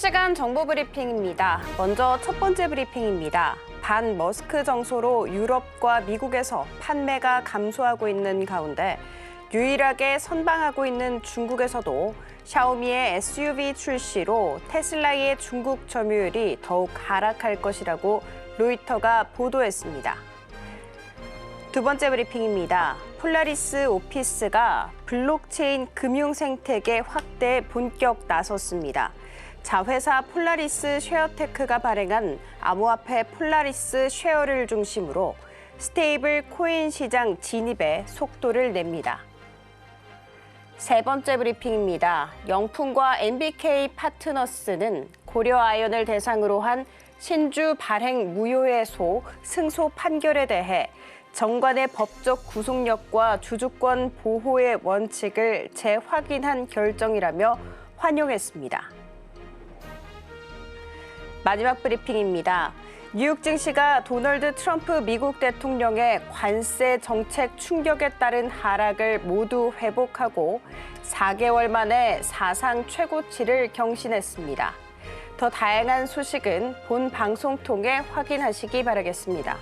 실시간 정보 브리핑입니다. 먼저 첫 번째 브리핑입니다. 반 머스크 정소로 유럽과 미국에서 판매가 감소하고 있는 가운데 유일하게 선방하고 있는 중국에서도 샤오미의 SUV 출시로 테슬라의 중국 점유율이 더욱 하락할 것이라고 로이터가 보도했습니다. 두 번째 브리핑입니다. 폴라리스 오피스가 블록체인 금융 생태계 확대에 본격 나섰습니다. 자회사 폴라리스 쉐어테크가 발행한 암호화폐 폴라리스 쉐어를 중심으로 스테이블 코인 시장 진입에 속도를 냅니다. 세 번째 브리핑입니다. 영풍과 NBK 파트너스는 고려아연을 대상으로 한 신주 발행 무효해소 승소 판결에 대해 정관의 법적 구속력과 주주권 보호의 원칙을 재확인한 결정이라며 환영했습니다. 마지막 브리핑입니다. 뉴욕 증시가 도널드 트럼프 미국 대통령의 관세 정책 충격에 따른 하락을 모두 회복하고 4개월 만에 사상 최고치를 경신했습니다. 더 다양한 소식은 본 방송 통해 확인하시기 바라겠습니다.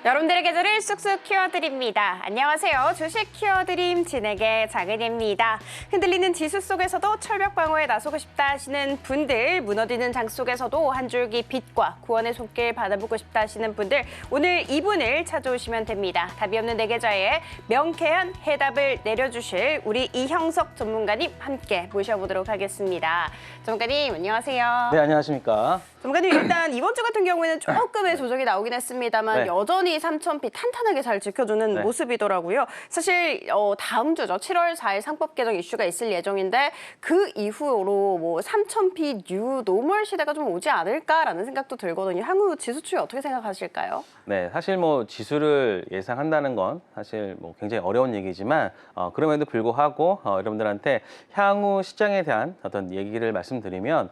여러분들의 계절을 쑥쑥 키워드립니다. 안녕하세요. 주식 키워드림 진행의 장은희입니다. 흔들리는 지수 속에서도 철벽 방어에 나서고 싶다 하시는 분들, 무너지는 장 속에서도 한 줄기 빛과 구원의 손길 받아보고 싶다 하시는 분들, 오늘 이분을 찾아오시면 됩니다. 답이 없는 내 계좌에 명쾌한 해답을 내려주실 우리 이형석 전문가님 함께 모셔보도록 하겠습니다. 전문가님, 안녕하세요. 네, 안녕하십니까. 전문가님, 일단 이번 주 같은 경우에는 조금의 조정이 나오긴 했습니다만 네. 여전히 3,000피 탄탄하게 잘 지켜주는 네. 모습이더라고요. 사실 다음 주죠. 7월 4일 상법 개정 이슈가 있을 예정인데 그 이후로 뭐 3,000피 뉴 노멀 시대가 좀 오지 않을까라는 생각도 들거든요. 향후 지수 추이 어떻게 생각하실까요? 네, 사실 뭐 지수를 예상한다는 건 사실 뭐 굉장히 어려운 얘기지만 그럼에도 불구하고 여러분들한테 향후 시장에 대한 어떤 얘기를 말씀드리면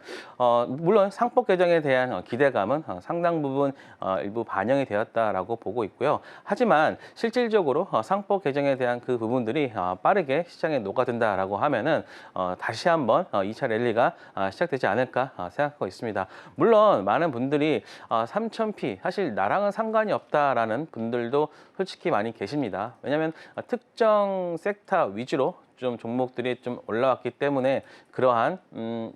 물론 상법 개정에 대한 기대감은 상당 부분 일부 반영이 되었다라고 보고 있고요. 하지만 실질적으로 상법 개정에 대한 그 부분들이 빠르게 시장에 녹아든다라고 하면은 다시 한번 2차 랠리가 시작되지 않을까 생각하고 있습니다. 물론 많은 분들이 3,000피 사실 나랑은 상관이 없다라는 분들도 솔직히 많이 계십니다. 왜냐하면 특정 섹터 위주로 좀 종목들이 좀 올라왔기 때문에 그러한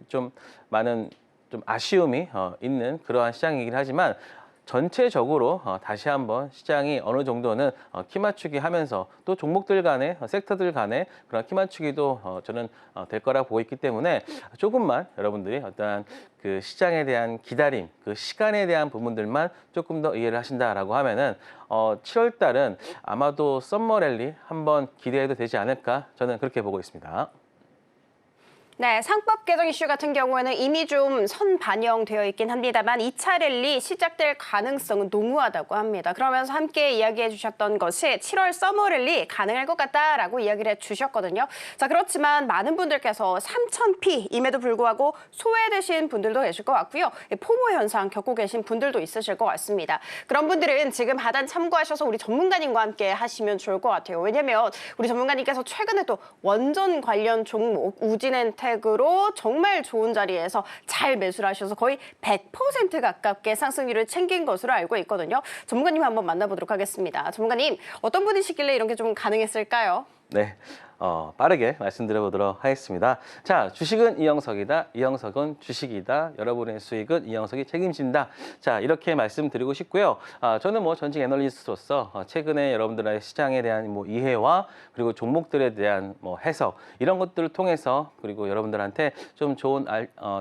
좀 많은 좀 아쉬움이 있는 그러한 시장이긴 하지만 전체적으로 다시 한번 시장이 어느 정도는 키 맞추기 하면서 또 종목들 간의 섹터들 간의 그런 키 맞추기도 저는 될 거라고 보고 있기 때문에 조금만 여러분들이 어떠한 그 시장에 대한 기다림, 그 시간에 대한 부분들만 조금 더 이해를 하신다라고 하면은 7월 달은 아마도 썸머 랠리 한번 기대해도 되지 않을까 저는 그렇게 보고 있습니다. 네, 상법 개정 이슈 같은 경우에는 이미 좀 선반영되어 있긴 합니다만 2차 랠리 시작될 가능성은 농후하다고 합니다. 그러면서 함께 이야기해 주셨던 것이 7월 서머 랠리 가능할 것 같다라고 이야기를 해주셨거든요. 자, 그렇지만 많은 분들께서 3,000피임에도 불구하고 소외되신 분들도 계실 것 같고요. 포모 현상 겪고 계신 분들도 있으실 것 같습니다. 그런 분들은 지금 하단 참고하셔서 우리 전문가님과 함께 하시면 좋을 것 같아요. 왜냐하면 우리 전문가님께서 최근에 또 원전 관련 종목 우진엔텍 으로 정말 좋은 자리에서 잘 매수를 하셔서 거의 100% 가깝게 상승률을 챙긴 것으로 알고 있거든요. 전문가님 한번 만나보도록 하겠습니다. 전문가님, 어떤 분이시길래 이런 게 좀 가능했을까요? 네, 빠르게 말씀드려보도록 하겠습니다. 자, 주식은 이형석이다. 이형석은 주식이다. 여러분의 수익은 이형석이 책임진다. 자, 이렇게 말씀드리고 싶고요. 저는 뭐 전직 애널리스트로서 최근에 여러분들의 시장에 대한 뭐 이해와 그리고 종목들에 대한 뭐 해석 이런 것들을 통해서 그리고 여러분들한테 좀 좋은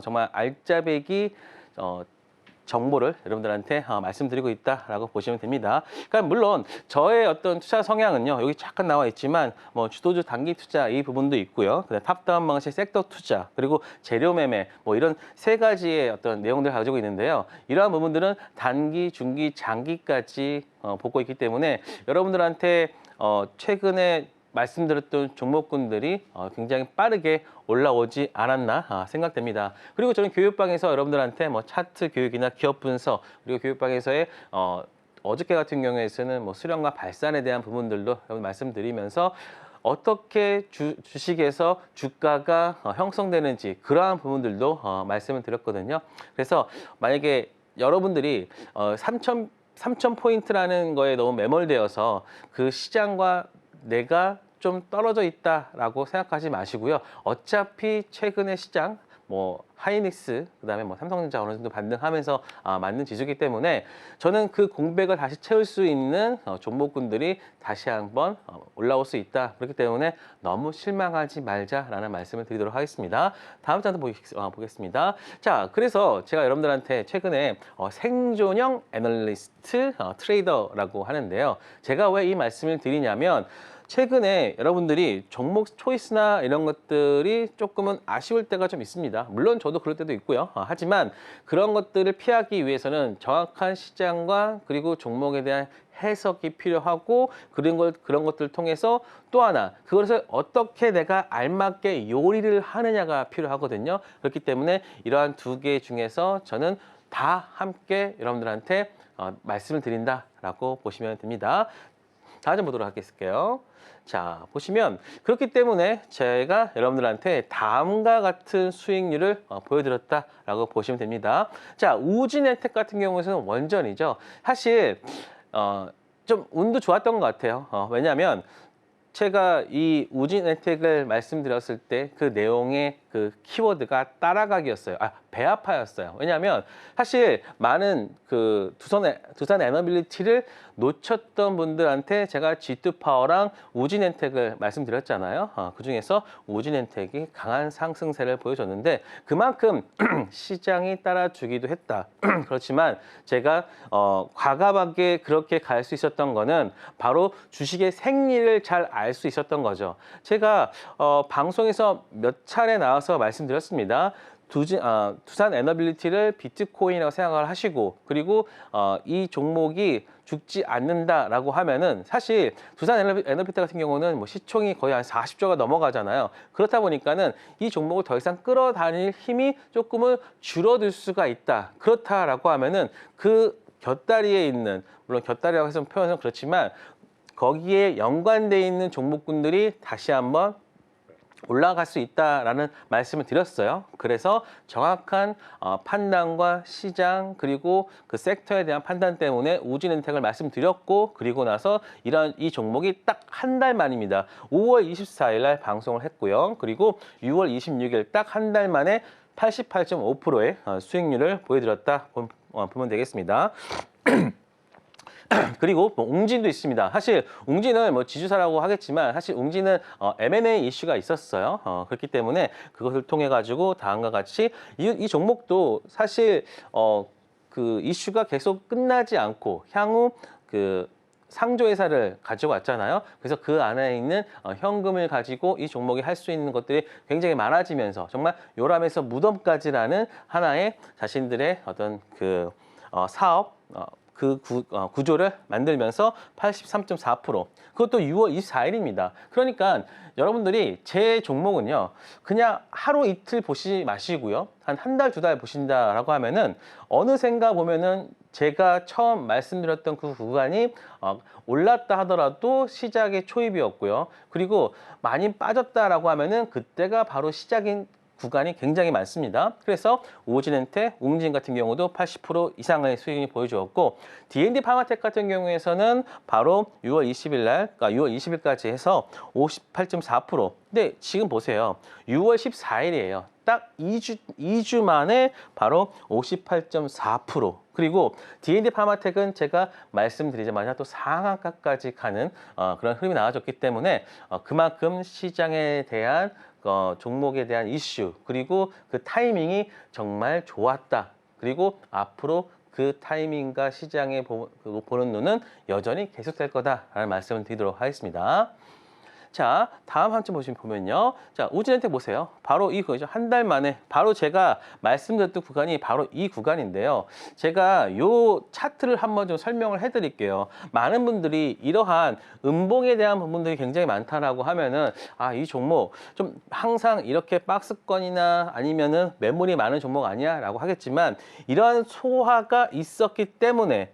정말 알짜배기 정보를 여러분들한테 말씀드리고 있다라고 보시면 됩니다. 그러니까 물론 저의 어떤 투자 성향은요, 여기 잠깐 나와 있지만 뭐 주도주 단기 투자 이 부분도 있고요. 그다음 탑다운 방식 섹터 투자 그리고 재료 매매 뭐 이런 세 가지의 어떤 내용들을 가지고 있는데요. 이러한 부분들은 단기, 중기, 장기까지 보고 있기 때문에 여러분들한테 최근에 말씀드렸던 종목군들이 굉장히 빠르게 올라오지 않았나 생각됩니다. 그리고 저는 교육방에서 여러분들한테 뭐 차트 교육이나 기업 분석 그리고 교육방에서의 어저께 같은 경우에는 뭐 수량과 발산에 대한 부분들도 말씀드리면서 어떻게 주식에서 주가가 형성되는지 그러한 부분들도 말씀을 드렸거든요. 그래서 만약에 여러분들이 3,000포인트라는 거에 너무 매몰되어서 그 시장과 내가 좀 떨어져 있다라고 생각하지 마시고요. 어차피 최근의 시장 뭐 하이닉스 그다음에 뭐 삼성전자 어느 정도 반등하면서 맞는 지수이기 때문에 저는 그 공백을 다시 채울 수 있는 종목군들이 다시 한번 올라올 수 있다. 그렇기 때문에 너무 실망하지 말자라는 말씀을 드리도록 하겠습니다. 다음 장도 보겠습니다. 자, 그래서 제가 여러분들한테 최근에 생존형 애널리스트 트레이더라고 하는데요. 제가 왜 이 말씀을 드리냐면 최근에 여러분들이 종목 초이스나 이런 것들이 조금은 아쉬울 때가 좀 있습니다. 물론 저도 그럴 때도 있고요. 하지만 그런 것들을 피하기 위해서는 정확한 시장과 그리고 종목에 대한 해석이 필요하고 그런 것들을 통해서 또 하나 그것을 어떻게 내가 알맞게 요리를 하느냐가 필요하거든요. 그렇기 때문에 이러한 두 개 중에서 저는 다 함께 여러분들한테 말씀을 드린다라고 보시면 됩니다. 다음 보도록 하겠습니다. 자, 보시면 그렇기 때문에 제가 여러분들한테 다음과 같은 수익률을 보여드렸다라고 보시면 됩니다. 자, 우진엔텍 같은 경우에는 원전이죠. 사실 좀 운도 좋았던 것 같아요. 왜냐하면 제가 이 우진엔텍을 말씀드렸을 때 그 내용의 그 키워드가 따라가기였어요. 배아파였어요. 왜냐하면 사실 많은 그 두산 에너빌리티를 놓쳤던 분들한테 제가 G2 파워랑 우진엔텍을 말씀드렸잖아요. 그 중에서 우진엔텍이 강한 상승세를 보여줬는데 그만큼 시장이 따라주기도 했다. 그렇지만 제가 과감하게 그렇게 갈 수 있었던 거는 바로 주식의 생리를 잘 알 수 있었던 거죠. 제가 방송에서 몇 차례 나와서 말씀드렸습니다. 두산 에너빌리티를 비트코인이라고 생각을 하시고 그리고 이 종목이 죽지 않는다라고 하면은 사실 두산 에너빌리티 같은 경우는 뭐 시총이 거의 한 40조가 넘어가잖아요. 그렇다 보니까는 이 종목을 더 이상 끌어다닐 힘이 조금은 줄어들 수가 있다. 그렇다라고 하면은 그 곁다리에 있는 물론 곁다리라고 해서 표현은 그렇지만 거기에 연관돼 있는 종목군들이 다시 한번 올라갈 수 있다라는 말씀을 드렸어요. 그래서 정확한 판단과 시장 그리고 그 섹터에 대한 판단 때문에 우진엔텍을 말씀드렸고 그리고 나서 이 종목이 딱 한 달 만입니다. 5월 24일 날 방송을 했고요. 그리고 6월 26일 딱 한 달 만에 88.5%의 수익률을 보여드렸다 보면 되겠습니다. 그리고 뭐 웅진도 있습니다. 사실 웅진은 뭐 지주사라고 하겠지만 사실 웅진은 M&A 이슈가 있었어요. 그렇기 때문에 그것을 통해 가지고 다음과 같이 이 종목도 사실 그 이슈가 계속 끝나지 않고 향후 그 상조회사를 가지고 왔잖아요. 그래서 그 안에 있는 현금을 가지고 이 종목이 할 수 있는 것들이 굉장히 많아지면서 정말 요람에서 무덤까지라는 하나의 자신들의 어떤 그 사업 그 구조를 만들면서 83.4% 그것도 6월 24일입니다. 그러니까 여러분들이 제 종목은요 그냥 하루 이틀 보시지 마시고요 한 달, 두 달 보신다라고 하면은 어느샌가 보면은 제가 처음 말씀드렸던 그 구간이 올랐다 하더라도 시작의 초입이었고요. 그리고 많이 빠졌다라고 하면은 그때가 바로 시작인 구간이 굉장히 많습니다. 그래서 우진엔텍, 웅진 같은 경우도 80% 이상의 수익이 보여주었고 D&D 파마텍 같은 경우에서는 바로 6월 20일 날, 그러니까 6월 20일까지 해서 58.4%. 근데 지금 보세요. 6월 14일이에요. 딱 2주 만에 바로 58.4%. 그리고 D&D 파마텍은 제가 말씀드리자마자 또 상한가까지 가는 그런 흐름이 나와줬기 때문에 그만큼 시장에 대한 종목에 대한 이슈 그리고 그 타이밍이 정말 좋았다. 그리고 앞으로 그 타이밍과 시장에 보는 눈은 여전히 계속될 거다라는 말씀을 드리도록 하겠습니다. 자, 다음 한 점 보면요. 자, 우진엔텍 보세요. 바로 이 구간이죠. 한 달 만에 바로 제가 말씀드렸던 구간이 바로 이 구간인데요. 제가 요 차트를 한번 좀 설명을 해드릴게요. 많은 분들이 이러한 음봉에 대한 부분들이 굉장히 많다라고 하면은 이 종목 좀 항상 이렇게 박스권이나 아니면은 매물이 많은 종목 아니야라고 하겠지만 이러한 소화가 있었기 때문에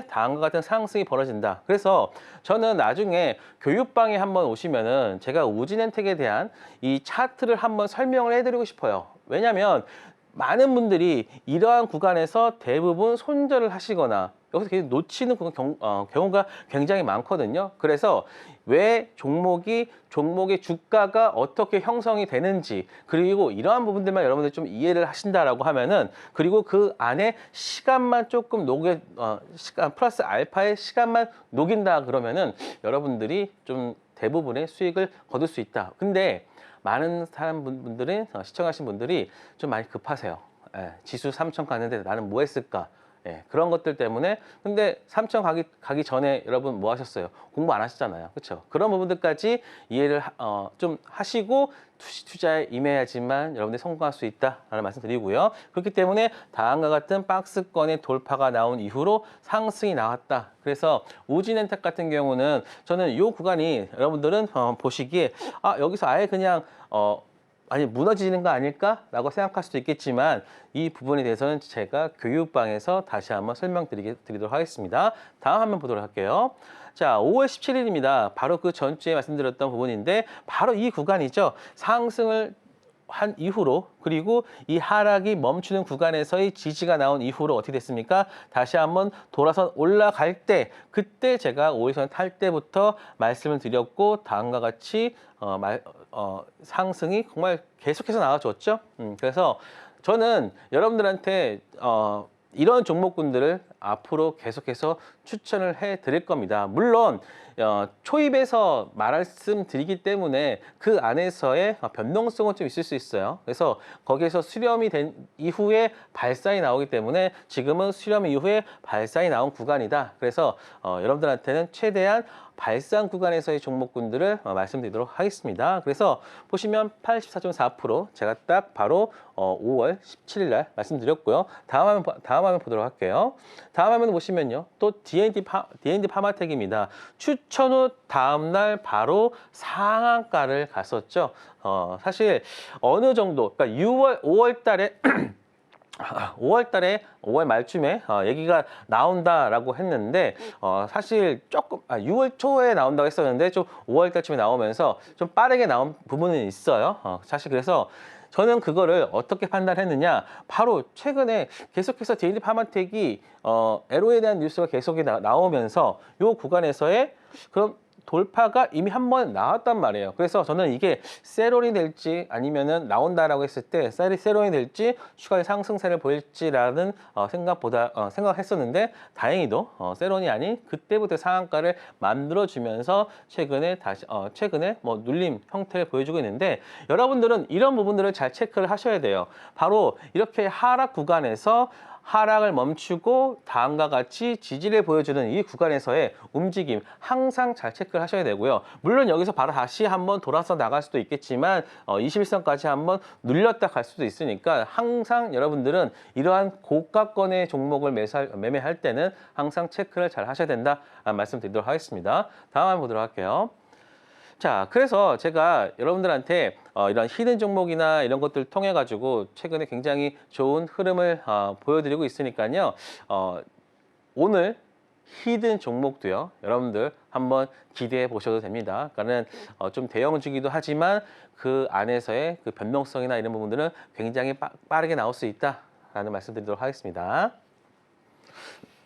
다음과 같은 상승이 벌어진다. 그래서 저는 나중에 교육방에 한번 오시면은 제가 우진엔텍에 대한 이 차트를 한번 설명을 해드리고 싶어요. 왜냐하면 많은 분들이 이러한 구간에서 대부분 손절을 하시거나 여기서 놓치는 경우가 굉장히 많거든요. 그래서 왜 종목의 주가가 어떻게 형성이 되는지 그리고 이러한 부분들만 여러분들 좀 이해를 하신다라고 하면은 그리고 그 안에 시간만 조금 시간 플러스 알파의 시간만 녹인다 그러면은 여러분들이 좀 대부분의 수익을 거둘 수 있다. 근데 많은 분들은 시청하신 분들이 좀 많이 급하세요. 지수 3천 갔는데 나는 뭐 했을까? 그런 것들 때문에 근데 3천 가기 전에 여러분 뭐 하셨어요? 공부 안 하셨잖아요. 그렇죠? 그런 부분들까지 이해를 좀 하시고 투자에 임해야지만 여러분들이 성공할 수 있다라는 말씀 드리고요. 그렇기 때문에 다음과 같은 박스권의 돌파가 나온 이후로 상승이 나왔다. 그래서 우진엔텍 같은 경우는 저는 이 구간이 여러분들은 보시기에 여기서 아예 그냥 무너지는 거 아닐까라고 생각할 수도 있겠지만 이 부분에 대해서는 제가 교육방에서 다시 한번 설명드리도록 하겠습니다. 다음 한번 보도록 할게요. 자, 5월 17일입니다. 바로 그 전주에 말씀드렸던 부분인데 바로 이 구간이죠. 상승을 한 이후로 그리고 이 하락이 멈추는 구간에서의 지지가 나온 이후로 어떻게 됐습니까? 다시 한번 돌아서 올라갈 때 그때 제가 5일선 탈 때부터 말씀을 드렸고 다음과 같이 상승이 정말 계속해서 나와줬죠. 그래서 저는 여러분들한테 이런 종목군들을 앞으로 계속해서 추천을 해드릴 겁니다. 물론 초입에서 말씀드리기 때문에 그 안에서의 변동성은 좀 있을 수 있어요. 그래서 거기에서 수렴이 된 이후에 발산이 나오기 때문에 지금은 수렴 이후에 발산이 나온 구간이다. 그래서 여러분들한테는 최대한 발산 구간에서의 종목군들을 말씀드리도록 하겠습니다. 그래서 보시면 84.4% 제가 딱 바로 5월 17일 날 말씀드렸고요. 다음 화면 보도록 할게요. 다음 화면 보시면요. 또 D&D 파마텍입니다. 추천 후 다음 날 바로 상한가를 갔었죠. 사실 어느 정도 그러니까 5월 달에 5월 말쯤에 얘기가 나온다라고 했는데 사실 조금 6월 초에 나온다고 했었는데 좀 5월 달쯤에 나오면서 좀 빠르게 나온 부분은 있어요. 사실 그래서 저는 그거를 어떻게 판단했느냐 바로 최근에 계속해서 D&D 파마텍이 LO에 대한 뉴스가 계속 나오면서 요 구간에서의 그럼 돌파가 이미 한 번 나왔단 말이에요. 그래서 저는 이게 세론이 될지 아니면은 나온다라고 했을 때 세론이 될지 추가 상승세를 보일지라는 생각했었는데 다행히도 세론이 아닌 그때부터 상한가를 만들어주면서 최근에 뭐 눌림 형태를 보여주고 있는데 여러분들은 이런 부분들을 잘 체크를 하셔야 돼요. 바로 이렇게 하락 구간에서 하락을 멈추고 다음과 같이 지지를 보여주는 이 구간에서의 움직임 항상 잘 체크를 하셔야 되고요. 물론 여기서 바로 다시 한번 돌아서 나갈 수도 있겠지만 21선까지 한번 눌렸다 갈 수도 있으니까 항상 여러분들은 이러한 고가권의 종목을 매매할 때는 항상 체크를 잘 하셔야 된다 말씀드리도록 하겠습니다. 다음 한번 보도록 할게요. 자, 그래서 제가 여러분들한테 이런 히든 종목이나 이런 것들 통해 가지고 최근에 굉장히 좋은 흐름을 보여드리고 있으니까요. 오늘 히든 종목도요. 여러분들 한번 기대해 보셔도 됩니다. 그러니까는 좀 대형주기도 하지만 그 안에서의 그 변동성이나 이런 부분들은 굉장히 빠르게 나올 수 있다라는 말씀드리도록 하겠습니다.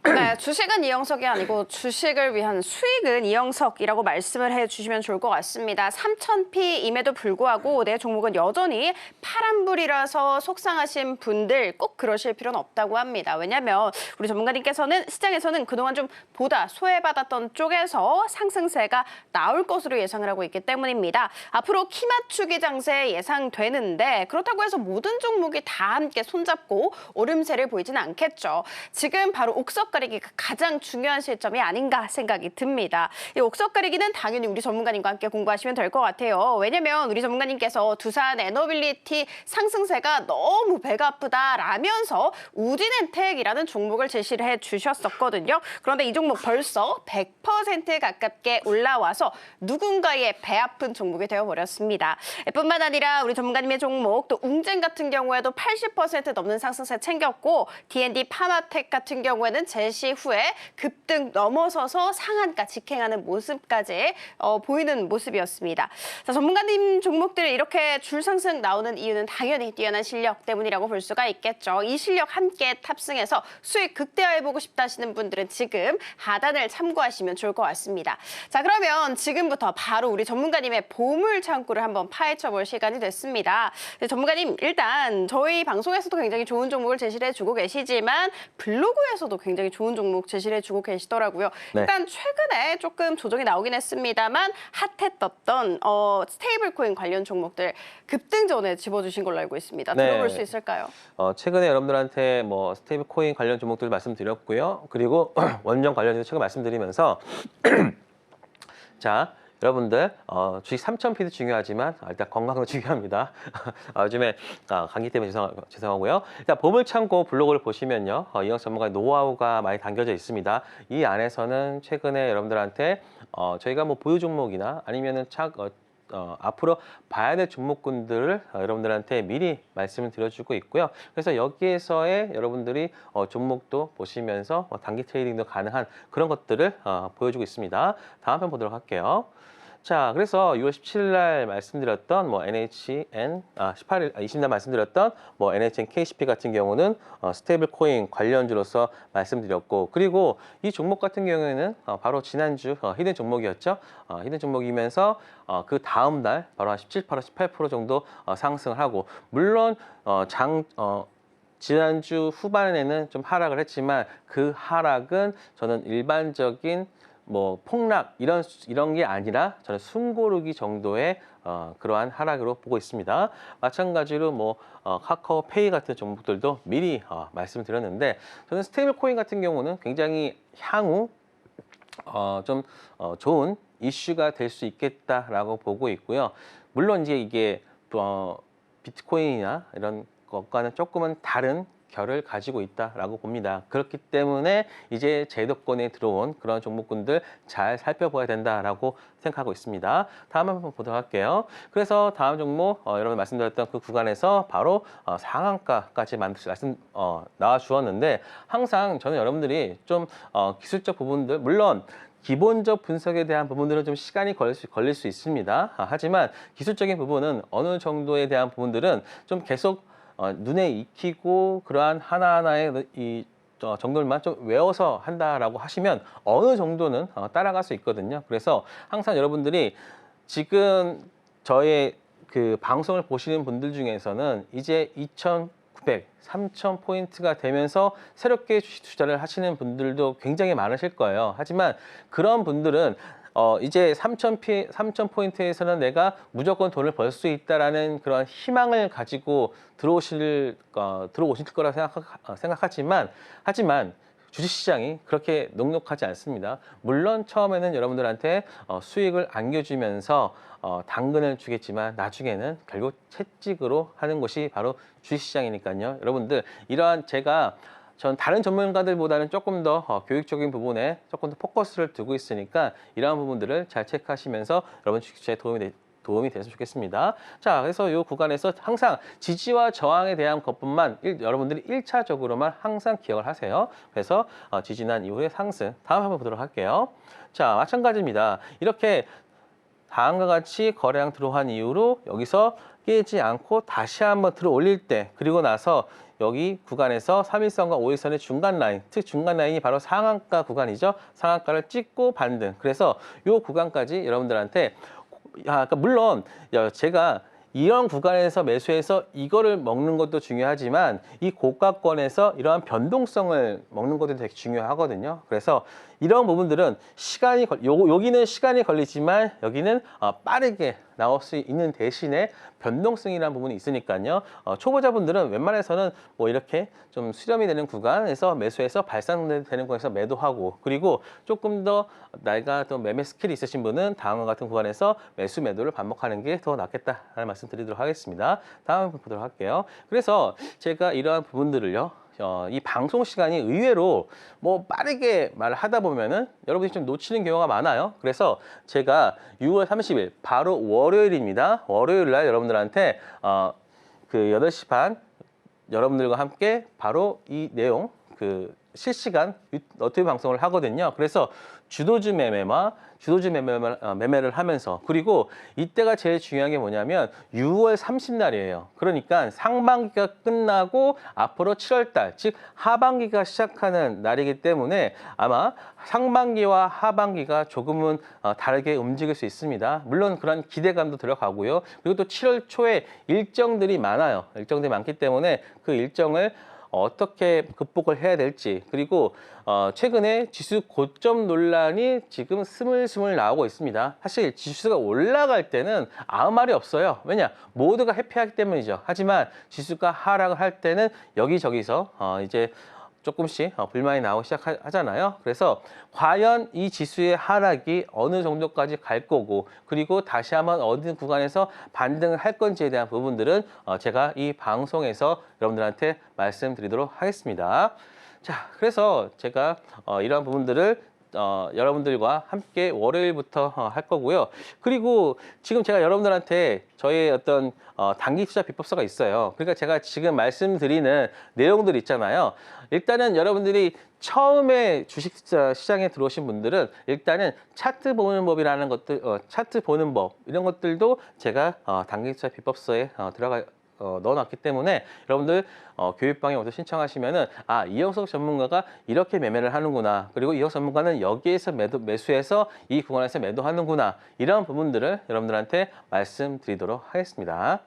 네, 주식은 이영석이 아니고 주식을 위한 수익은 이영석이라고 말씀을 해주시면 좋을 것 같습니다. 3000P임에도 불구하고 내 종목은 여전히 파란불이라서 속상하신 분들 꼭 그러실 필요는 없다고 합니다. 왜냐하면 우리 전문가님께서는 시장에서는 그동안 좀 보다 소외받았던 쪽에서 상승세가 나올 것으로 예상을 하고 있기 때문입니다. 앞으로 키 맞추기 장세 예상되는데 그렇다고 해서 모든 종목이 다 함께 손잡고 오름세를 보이지는 않겠죠. 지금 바로 옥석 가리기가 가장 중요한 시점이 아닌가 생각이 듭니다. 이 옥석 가리기는 당연히 우리 전문가님과 함께 공부하시면 될 것 같아요. 왜냐면 우리 전문가님께서 두산 에너빌리티 상승세가 너무 배가 아프다라면서 우진엔텍이라는 종목을 제시를 해주셨었거든요. 그런데 이 종목 벌써 100% 가깝게 올라와서 누군가의 배 아픈 종목이 되어버렸습니다. 뿐만 아니라 우리 전문가님의 종목 또 웅진 같은 경우에도 80% 넘는 상승세 챙겼고 D&D 파마텍 같은 경우에는 제시 후에 급등 넘어서서 상한가 직행하는 모습까지 보이는 모습이었습니다. 자, 전문가님 종목들이 이렇게 줄 상승 나오는 이유는 당연히 뛰어난 실력 때문이라고 볼 수가 있겠죠. 이 실력 함께 탑승해서 수익 극대화해보고 싶다 하시는 분들은 지금 하단을 참고하시면 좋을 것 같습니다. 자, 그러면 지금부터 바로 우리 전문가님의 보물 창구를 한번 파헤쳐볼 시간이 됐습니다. 전문가님, 일단 저희 방송에서도 굉장히 좋은 종목을 제시를 해주고 계시지만 블로그에서도 굉장히 좋은 종목 제시를 해주고 계시더라고요. 네. 일단 최근에 조금 조정이 나오긴 했습니다만 핫했던 스테이블 코인 관련 종목들 급등전에 집어주신 걸로 알고 있습니다. 네. 들어볼 수 있을까요? 최근에 여러분들한테 뭐 스테이블 코인 관련 종목들 말씀드렸고요. 그리고 원전 관련해서 최근 말씀드리면서 자, 여러분들 주식 3000P도 중요하지만 일단 건강도 중요합니다. 요즘에 감기 때문에 죄송하고요. 일단 보물창고 블로그를 보시면요. 이영석 전문가의 노하우가 많이 담겨져 있습니다. 이 안에서는 최근에 여러분들한테 저희가 뭐 보유 종목이나 아니면은 앞으로 봐야 될 종목군들을 여러분들한테 미리 말씀을 드려주고 있고요. 그래서 여기에서의 여러분들이 종목도 보시면서 단기 트레이딩도 가능한 그런 것들을 보여주고 있습니다. 다음 편 보도록 할게요. 자, 그래서 6월 17일 날 말씀드렸던 뭐 NHN, 18일, 20일 날 말씀드렸던 뭐 NHN KCP 같은 경우는 스테이블 코인 관련주로서 말씀드렸고, 그리고 이 종목 같은 경우에는 바로 지난주 히든 종목이었죠. 히든 종목이면서 그 다음 날 바로 한 17%, 18% 정도 상승을 하고, 물론 지난주 후반에는 좀 하락을 했지만 그 하락은 저는 일반적인 뭐 폭락 이런 게 아니라 저는 숨고르기 정도의 그러한 하락으로 보고 있습니다. 마찬가지로 뭐 카카오페이 같은 종목들도 미리 말씀드렸는데, 저는 스테이블 코인 같은 경우는 굉장히 향후 좀 좋은 이슈가 될 수 있겠다라고 보고 있고요. 물론 이제 이게 비트코인이나 이런 것과는 조금은 다른 결을 가지고 있다라고 봅니다. 그렇기 때문에 이제 제도권에 들어온 그런 종목군들 잘 살펴봐야 된다라고 생각하고 있습니다. 다음 한번 보도록 할게요. 그래서 다음 종목 여러분 말씀드렸던 그 구간에서 바로 상한가까지 나와 주었는데, 항상 저는 여러분들이 좀 기술적 부분들, 물론 기본적 분석에 대한 부분들은 좀 시간이 걸릴 수 있습니다. 하지만 기술적인 부분은 어느 정도에 대한 부분들은 좀 계속 눈에 익히고 그러한 하나하나의 이 정도만 좀 외워서 한다라고 하시면 어느 정도는 따라갈 수 있거든요. 그래서 항상 여러분들이 지금 저의 그 방송을 보시는 분들 중에서는 이제 2,900, 3,000포인트가 되면서 새롭게 주식 투자를 하시는 분들도 굉장히 많으실 거예요. 하지만 그런 분들은 이제 3,000포인트에서는 내가 무조건 돈을 벌 수 있다라는 그런 희망을 가지고 들어오실 거라 하지만 주식시장이 그렇게 녹록하지 않습니다. 물론 처음에는 여러분들한테 수익을 안겨주면서 당근을 주겠지만 나중에는 결국 채찍으로 하는 것이 바로 주식시장이니까요. 여러분들 전 다른 전문가들보다는 조금 더 교육적인 부분에 조금 더 포커스를 두고 있으니까 이러한 부분들을 잘 체크하시면서 여러분 주식투자에 도움이 됐으면 좋겠습니다. 자, 그래서 이 구간에서 항상 지지와 저항에 대한 것뿐만 여러분들이 1차적으로만 항상 기억을 하세요. 그래서 지지난 이후에 상승, 다음 한번 보도록 할게요. 자, 마찬가지입니다. 이렇게 다음과 같이 거래량 들어간 이후로 여기서 깨지 않고 다시 한번 들어 올릴 때, 그리고 나서 여기 구간에서 3일선과 5일선의 중간 라인, 즉 중간 라인이 바로 상한가 구간이죠. 상한가를 찍고 반등. 그래서 이 구간까지 여러분들한테 그러니까 물론 제가 이런 구간에서 매수해서 이거를 먹는 것도 중요하지만 이 고가권에서 이러한 변동성을 먹는 것도 되게 중요하거든요. 그래서 이런 부분들은 여기는 시간이 걸리지만 여기는 빠르게 나올 수 있는 대신에 변동성이라는 부분이 있으니까요. 초보자분들은 웬만해서는 뭐 이렇게 좀 수렴이 되는 구간에서 매수해서 발산되는 구간에서 매도하고, 그리고 조금 더 내가 또 매매 스킬이 있으신 분은 다음과 같은 구간에서 매수 매도를 반복하는 게 더 낫겠다라는 말씀 드리도록 하겠습니다. 다음 보도록 할게요. 그래서 제가 이러한 부분들을요, 이 방송 시간이 의외로 뭐 빠르게 말을 하다 보면은 여러분이 좀 놓치는 경우가 많아요. 그래서 제가 6월 30일 바로 월요일입니다. 월요일 날 여러분들한테 그 8시 반 여러분들과 함께 바로 이 내용 그 실시간 너튜브 방송을 하거든요. 그래서 주도주 매매를 하면서, 그리고 이때가 제일 중요한 게 뭐냐면 6월 30날이에요. 그러니까 상반기가 끝나고 앞으로 7월달, 즉 하반기가 시작하는 날이기 때문에 아마 상반기와 하반기가 조금은 다르게 움직일 수 있습니다. 물론 그런 기대감도 들어가고요. 그리고 또 7월 초에 일정들이 많아요. 일정들이 많기 때문에 그 일정을 어떻게 극복을 해야 될지, 그리고 최근에 지수 고점 논란이 지금 스물스물 나오고 있습니다. 사실 지수가 올라갈 때는 아무 말이 없어요. 왜냐? 모두가 해피하기 때문이죠. 하지만 지수가 하락을 할 때는 여기저기서 이제 조금씩 불만이 나오기 시작하잖아요. 그래서 과연 이 지수의 하락이 어느 정도까지 갈 거고, 그리고 다시 한번 어느 구간에서 반등을 할 건지에 대한 부분들은 제가 이 방송에서 여러분들한테 말씀드리도록 하겠습니다. 자, 그래서 제가 이러한 부분들을 여러분들과 함께 월요일부터 할 거고요. 그리고 지금 제가 여러분들한테 저의 어떤 단기 투자 비법서가 있어요. 그러니까 제가 지금 말씀드리는 내용들 있잖아요. 일단은 여러분들이 처음에 주식 시장에 들어오신 분들은 일단은 차트 보는 법이라는 것들, 차트 보는 법 이런 것들도 제가 단기 투자 비법서에 넣어놨기 때문에 여러분들 교육방에 오셔서 신청하시면은 이영석 전문가가 이렇게 매매를 하는구나, 그리고 이영석 전문가는 여기에서 매수해서 이 구간에서 매도하는구나, 이런 부분들을 여러분들한테 말씀드리도록 하겠습니다.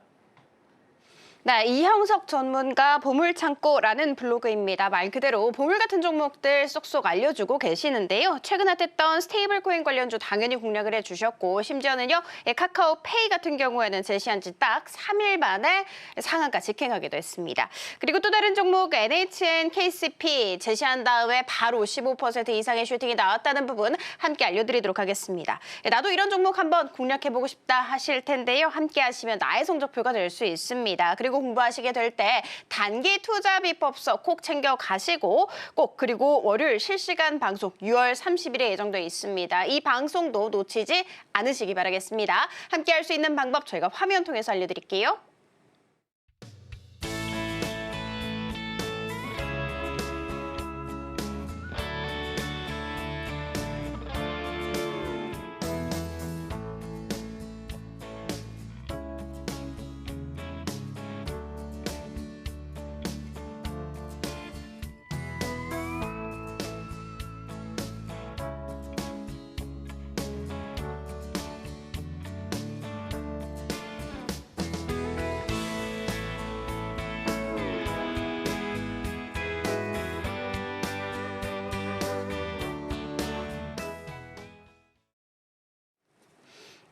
네, 이형석 전문가 보물창고라는 블로그입니다. 말 그대로 보물 같은 종목들 쏙쏙 알려주고 계시는데요. 최근 핫했던 스테이블 코인 관련주 당연히 공략을 해주셨고, 심지어는요, 카카오페이 같은 경우에는 제시한 지 딱 3일 만에 상한가 직행하기도 했습니다. 그리고 또 다른 종목 NHN KCP 제시한 다음에 바로 15% 이상의 슈팅이 나왔다는 부분 함께 알려드리도록 하겠습니다. 나도 이런 종목 한번 공략해보고 싶다 하실 텐데요. 함께 하시면 나의 성적표가 될 수 있습니다. 그리고 공부하시게 될 때 단기 투자 비법서 꼭 챙겨 가시고, 그리고 월요일 실시간 방송 6월 30일에 예정돼 있습니다. 이 방송도 놓치지 않으시기 바라겠습니다. 함께 할 수 있는 방법 저희가 화면 통해서 알려드릴게요.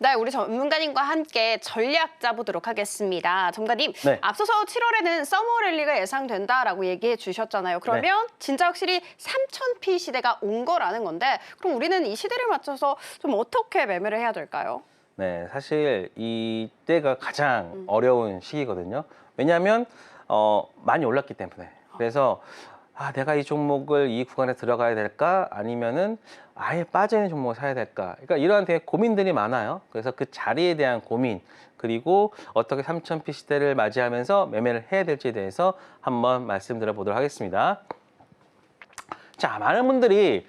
네, 우리 전문가님과 함께 전략 짜보도록 하겠습니다. 전문가님, 네. 앞서서 7월에는 서머 랠리가 예상된다라고 얘기해 주셨잖아요. 그러면 진짜 확실히 3000P 시대가 온 거라는 건데, 그럼 우리는 이 시대를 맞춰서 좀 어떻게 매매를 해야 될까요? 네, 사실 이때가 가장 어려운 시기거든요. 왜냐하면 많이 올랐기 때문에. 그래서 내가 이 종목을 이 구간에 들어가야 될까? 아니면은 아예 빠져있는 종목을 사야 될까? 그러니까 이러한 되게 고민들이 많아요. 그래서 그 자리에 대한 고민, 그리고 어떻게 3000P 시대를 맞이하면서 매매를 해야 될지에 대해서 한번 말씀드려 보도록 하겠습니다. 자, 많은 분들이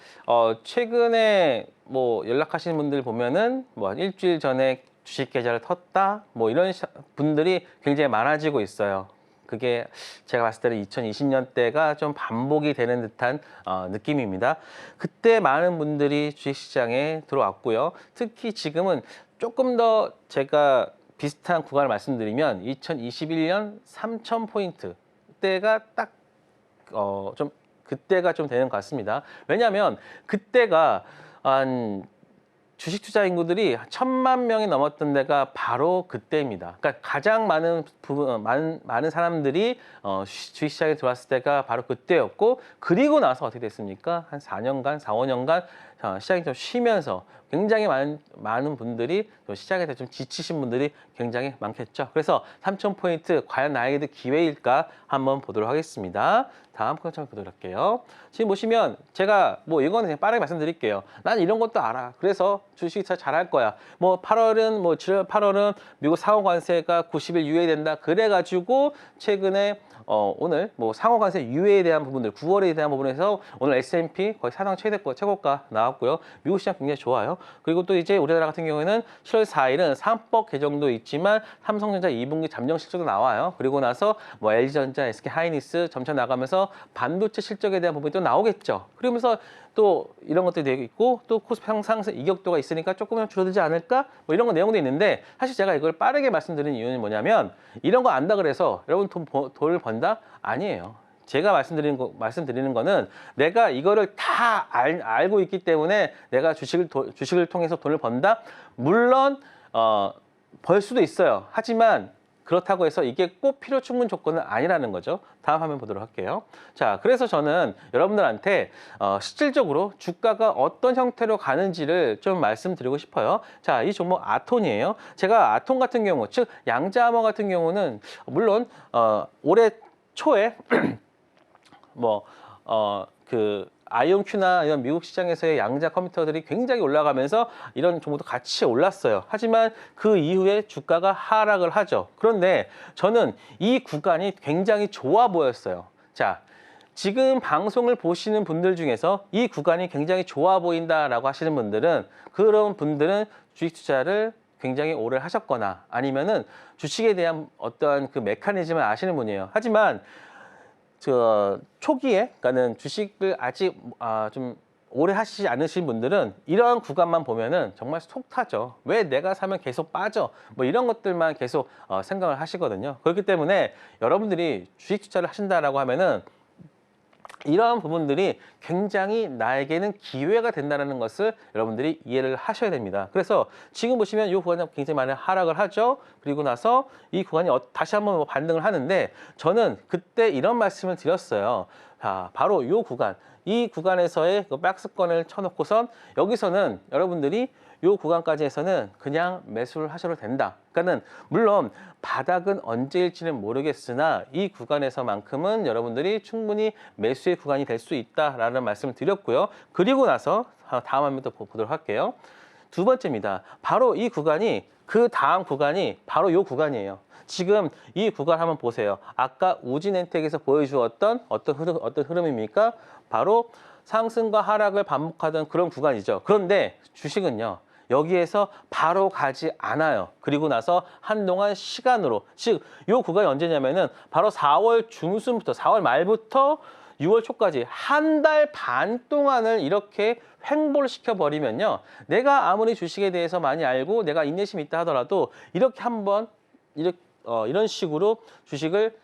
최근에 뭐 연락하시는 분들 보면은 뭐 일주일 전에 주식 계좌를 텄다, 뭐 이런 분들이 굉장히 많아지고 있어요. 그게 제가 봤을 때는 2020년대가 좀 반복이 되는 듯한 느낌입니다. 그때 많은 분들이 주식시장에 들어왔고요. 특히 지금은 조금 더 제가 비슷한 구간을 말씀드리면 2021년 3000포인트 때가 딱 그때가 좀 되는 것 같습니다. 왜냐하면 그때가 한 주식 투자 인구들이 1000만 명이 넘었던 데가 바로 그때입니다. 그러니까 가장 많은 사람들이 주식 시장에 들어왔을 때가 바로 그때였고, 그리고 나서 어떻게 됐습니까? 한 4년간, 4, 5년간 시장이 좀 쉬면서 굉장히 많은 분들이 시장에 좀 지치신 분들이 굉장히 많겠죠. 그래서 3000포인트 과연 나에게도 기회일까 한번 보도록 하겠습니다. 다음 컨텐츠 보도록 할게요. 지금 보시면 제가 뭐 이거는 그냥 빠르게 말씀드릴게요. 난 이런 것도 알아. 그래서 주식 투자 잘할 거야. 뭐 7월 8월은 미국 상호 관세가 90일 유예된다. 그래가지고 최근에 오늘 뭐 상호 관세 유예에 대한 부분들, 9월에 대한 부분에서 오늘 S&P 거의 사상 최고가 나왔고요. 미국 시장 굉장히 좋아요. 그리고 또 이제 우리나라 같은 경우에는 7월 4일은 상법 개정도 있지만 삼성전자 2분기 잠정 실적도 나와요. 그리고 나서 뭐 LG전자, SK하이닉스 점차 나가면서 반도체 실적에 대한 부분이 또 나오겠죠. 그러면서 또 이런 것들이 되고 있고, 또 코스피 상승 이격도가 있으니까 조금은 줄어들지 않을까? 뭐 이런 내용도 있는데, 사실 제가 이걸 빠르게 말씀드리는 이유는 뭐냐면, 이런 거 안다 그래서 여러분 돈을 번다? 아니에요. 제가 말씀드리는 거는 내가 이거를 다 알고 있기 때문에 내가 주식을 통해서 돈을 번다? 물론 벌 수도 있어요. 하지만 그렇다고 해서 이게 꼭 필요 충분 조건은 아니라는 거죠. 다음 화면 보도록 할게요. 자, 그래서 저는 여러분들한테 실질적으로 주가가 어떤 형태로 가는지를 좀 말씀드리고 싶어요. 자, 이 종목 아톤이에요. 제가 아톤 같은 경우, 즉 양자암호 같은 경우는 물론 올해 초에 그 IonQ나 이런 미국 시장에서의 양자 컴퓨터들이 굉장히 올라가면서 이런 종목도 같이 올랐어요. 하지만 그 이후에 주가가 하락을 하죠. 그런데 저는 이 구간이 굉장히 좋아 보였어요. 자, 지금 방송을 보시는 분들 중에서 이 구간이 굉장히 좋아 보인다라고 하시는 분들은 그런 분들은 주식 투자를 굉장히 오래 하셨거나 아니면은 주식에 대한 어떠한 그 메커니즘을 아시는 분이에요. 하지만 저 초기에 그러니까는 주식을 아직 좀 오래 하시지 않으신 분들은 이러한 구간만 보면은 정말 속 타죠. 왜 내가 사면 계속 빠져? 뭐 이런 것들만 계속 생각을 하시거든요. 그렇기 때문에 여러분들이 주식 투자를 하신다라고 하면은 이러한 부분들이 굉장히 나에게는 기회가 된다는 것을 여러분들이 이해를 하셔야 됩니다. 그래서 지금 보시면 이 구간이 굉장히 많이 하락을 하죠. 그리고 나서 이 구간이 다시 한번 반등을 하는데 저는 그때 이런 말씀을 드렸어요. 자, 바로 이 구간, 이 구간에서의 그 박스권을 쳐놓고선 여기서는 여러분들이 이 구간까지 해서는 그냥 매수를 하셔도 된다. 그러니까는 물론 바닥은 언제일지는 모르겠으나 이 구간에서만큼은 여러분들이 충분히 매수의 구간이 될 수 있다라는 말씀을 드렸고요. 그리고 나서 다음 화면 또 보도록 할게요. 두 번째입니다. 바로 이 구간이 그 다음 구간이 바로 이 구간이에요. 지금 이 구간 한번 보세요. 아까 우진엔텍에서 보여주었던 어떤 흐름입니까? 바로 상승과 하락을 반복하던 그런 구간이죠. 그런데 주식은요. 여기에서 바로 가지 않아요. 그리고 나서 한동안 시간으로, 즉 이 구간이 언제냐면은 바로 4월 중순부터 4월 말부터 6월 초까지 한 달 반 동안을 이렇게 횡보를 시켜버리면요. 내가 아무리 주식에 대해서 많이 알고 내가 인내심이 있다 하더라도 이렇게 한번 이런 식으로 주식을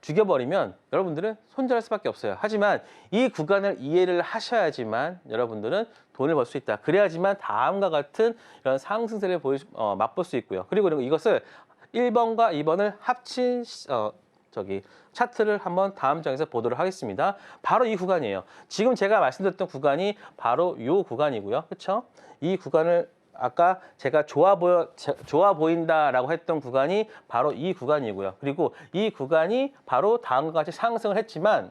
죽여버리면 여러분들은 손절할 수밖에 없어요. 하지만 이 구간을 이해를 하셔야지만 여러분들은 돈을 벌 수 있다. 그래야지만 다음과 같은 이런 상승세를 맛볼 수 있고요. 그리고 이것을 1번과 2번을 합친 차트를 한번 다음 장에서 보도록 하겠습니다. 바로 이 구간이에요. 지금 제가 말씀드렸던 구간이 바로 이 구간이고요. 그렇죠? 이 구간을 아까 제가 좋아 보인다라고 했던 구간이 바로 이 구간이고요. 그리고 이 구간이 바로 다음과 같이 상승을 했지만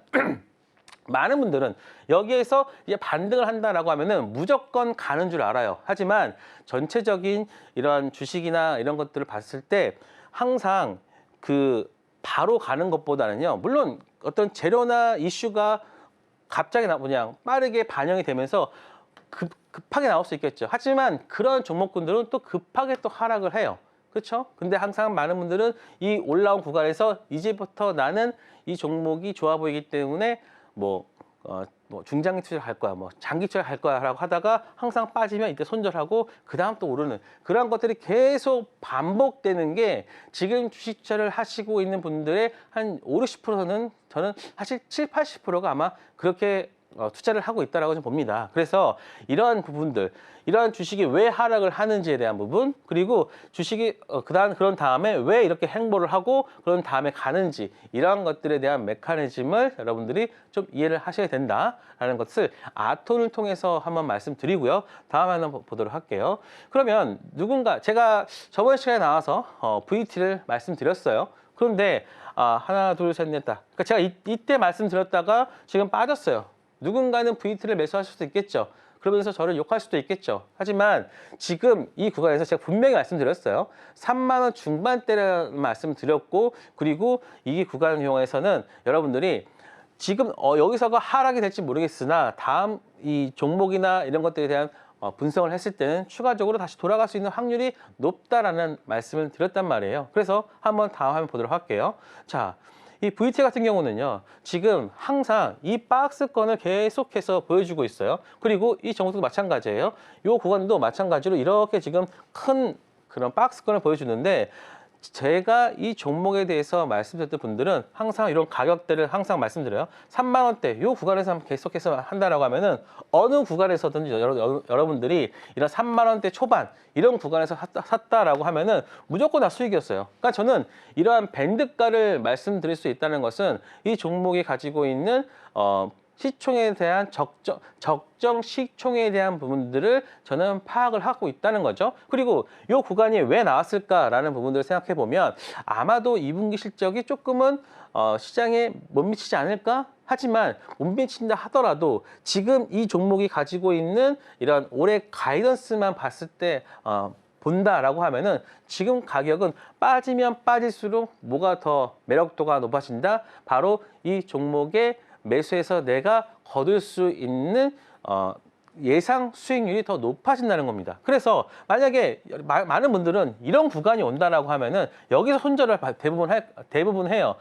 많은 분들은 여기에서 이제 반등을 한다라고 하면은 무조건 가는 줄 알아요. 하지만 전체적인 이런 주식이나 이런 것들을 봤을 때 항상 그 바로 가는 것보다는요. 물론 어떤 재료나 이슈가 갑자기 그냥 빠르게 반영이 되면서 급하게 나올 수 있겠죠. 하지만 그런 종목군들은 또 급하게 또 하락을 해요. 그렇죠? 근데 항상 많은 분들은 이 올라온 구간에서 이제부터 나는 이 종목이 좋아 보이기 때문에 뭐 중장기 투자를 할 거야, 뭐 장기 투자를 할 거야라고 하다가 항상 빠지면 이때 손절하고 그 다음 또 오르는 그런 것들이 계속 반복되는 게 지금 주식 투자를 하시고 있는 분들의 한 5, 60%는 저는 사실 7, 80%가 아마 그렇게 투자를 하고 있다라고 좀 봅니다. 그래서 이러한 부분들, 이러한 주식이 왜 하락을 하는지에 대한 부분, 그리고 주식이 그런 다음에 왜 이렇게 행보를 하고 그런 다음에 가는지 이러한 것들에 대한 메커니즘을 여러분들이 좀 이해를 하셔야 된다라는 것을 아톤을 통해서 한번 말씀드리고요. 다음에 한번 보도록 할게요. 그러면 누군가 제가 저번 시간에 나와서 VT를 말씀드렸어요. 그런데 하나, 둘, 셋, 넷, 다. 그러니까 제가 이때 말씀드렸다가 지금 빠졌어요. 누군가는 VT를 매수하실 수도 있겠죠. 그러면서 저를 욕할 수도 있겠죠. 하지만 지금 이 구간에서 제가 분명히 말씀드렸어요. 3만 원 중반대라는 말씀드렸고 그리고 이 구간 이용해서는 여러분들이 지금 여기서가 하락이 될지 모르겠으나 다음 이 종목이나 이런 것들에 대한 분석을 했을 때는 추가적으로 다시 돌아갈 수 있는 확률이 높다라는 말씀을 드렸단 말이에요. 그래서 한번 다음 화면 보도록 할게요. 자, 이 VT 같은 경우는요. 지금 항상 이 박스권을 계속해서 보여주고 있어요. 그리고 이 종목도 마찬가지예요. 이 구간도 마찬가지로 이렇게 지금 큰 그런 박스권을 보여주는데 제가 이 종목에 대해서 말씀드렸던 분들은 항상 이런 가격대를 항상 말씀드려요. 3만 원대 이 구간에서 계속해서 한다라고 하면은 어느 구간에서든지 여러분들이 이런 3만 원대 초반 이런 구간에서 샀다라고 하면은 무조건 다 수익이었어요. 그러니까 저는 이러한 밴드가를 말씀드릴 수 있다는 것은 이 종목이 가지고 있는 시총에 대한 적정 시총에 대한 부분들을 저는 파악을 하고 있다는 거죠. 그리고 이 구간이 왜 나왔을까라는 부분들을 생각해 보면 아마도 2분기 실적이 조금은 시장에 못 미치지 않을까? 하지만 못 미친다 하더라도 지금 이 종목이 가지고 있는 이런 올해 가이던스만 봤을 때 본다라고 하면은 지금 가격은 빠지면 빠질수록 뭐가 더 매력도가 높아진다? 바로 이 종목의 매수해서 내가 거둘 수 있는 예상 수익률이 더 높아진다는 겁니다. 그래서 만약에 많은 분들은 이런 구간이 온다라고 하면은 여기서 손절을 대부분 해요.